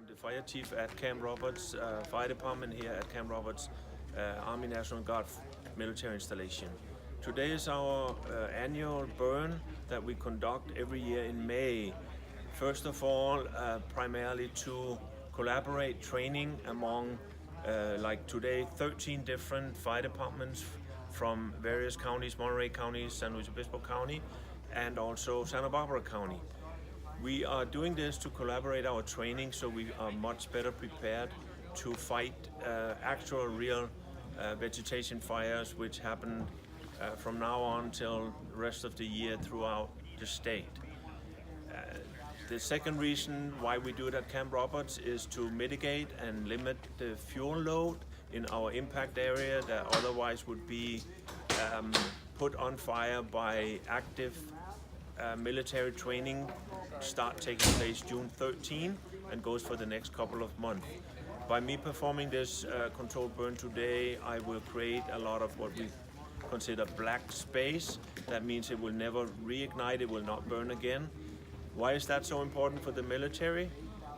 I'm the fire chief at Camp Roberts Fire Department here at Camp Roberts Army National Guard military installation. Today is our annual burn that we conduct every year in May. First of all, primarily to collaborate training among, like today, 13 different fire departments from various counties, Monterey County, San Luis Obispo County, and also Santa Barbara County. We are doing this to collaborate our training so we are much better prepared to fight actual real vegetation fires which happen from now on till the rest of the year throughout the state. The second reason why we do it at Camp Roberts is to mitigate and limit the fuel load in our impact area that otherwise would be put on fire by active military training start taking place June 13 and goes for the next couple of months. By me performing this controlled burn today, I will create a lot of what we consider black space. That means it will never reignite, it will not burn again. Why is that so important for the military?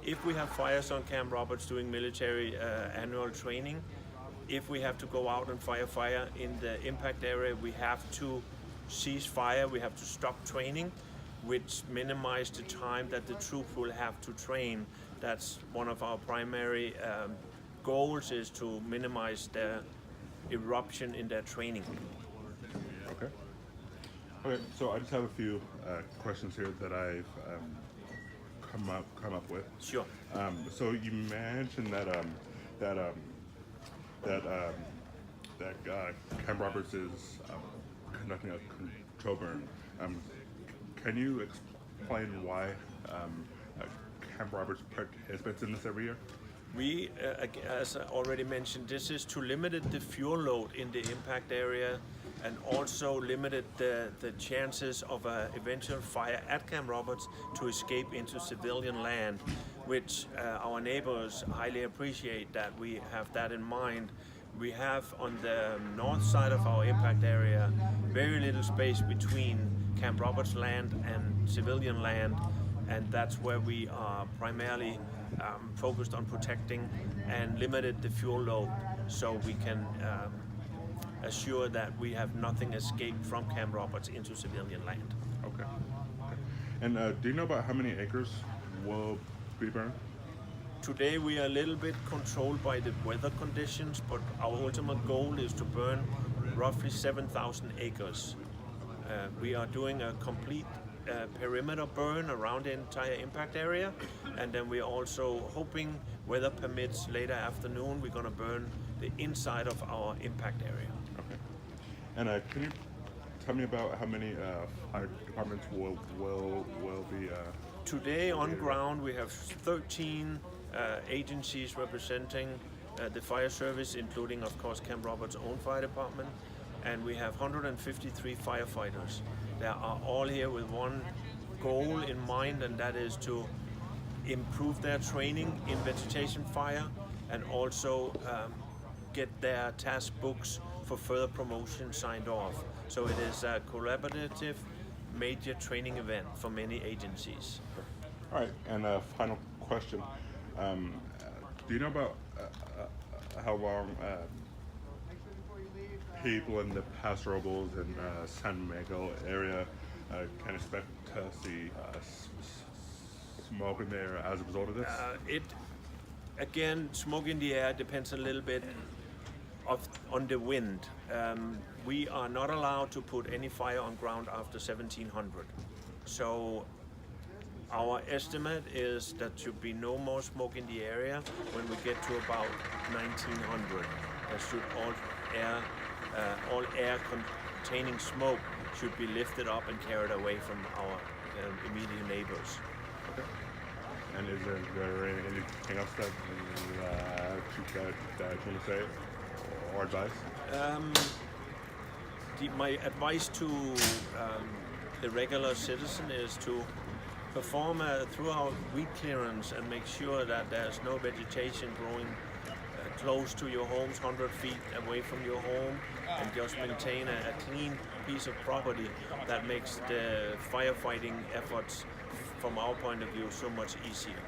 If we have fires on Camp Roberts doing military annual training, if we have to go out and fight a fire in the impact area, we have to cease fire, we have to stop training, which minimize the time that the troops will have to train. That's one of our primary goals, is to minimize the eruption in their training. Okay. Okay, so I just have a few questions here that I've come up with. Sure. So you mentioned that Camp Roberts is conducting a control burn. Can you explain why Camp Roberts participates in this every year? We, as I already mentioned, this is to limit the fuel load in the impact area and also limited the chances of an eventual fire at Camp Roberts to escape into civilian land, which our neighbors highly appreciate that we have that in mind. We have on the north side of our impact area very little space between Camp Roberts land and civilian land, and that's where we are primarily focused on protecting and limited the fuel load so we can assure that we have nothing escape from Camp Roberts into civilian land. Okay. And do you know about how many acres will be burned? Today we are a little bit controlled by the weather conditions, but our ultimate goal is to burn roughly 7,000 acres. We are doing a complete perimeter burn around the entire impact area, and then we're also hoping, weather permits, later afternoon we're going to burn the inside of our impact area. Okay. And can you tell me about how many fire departments will be? Today on ground we have 13 agencies representing the fire service, including of course Camp Roberts' own fire department, and we have 153 firefighters. They are all here with one goal in mind, and that is to improve their training in vegetation fire and also get their task books for further promotion signed off. So it is a collaborative major training event for many agencies. All right, and a final question. Do you know about how long people in the pastorables and San Miguel area can expect to see smoke in the air as a result of this? Again, smoke in the air depends a little bit on the wind. We are not allowed to put any fire on ground after 1700. So our estimate is that should be no more smoke in the area when we get to about 1900. There should all air containing smoke should be lifted up and carried away from our immediate neighbors. Okay. And is there anything else that you want to say or advise? My advice to the regular citizen is to perform a throughout weed clearance and make sure that there's no vegetation growing close to your homes, 100 feet away from your home, and just maintain a clean piece of property. That makes the firefighting efforts, from our point of view, so much easier.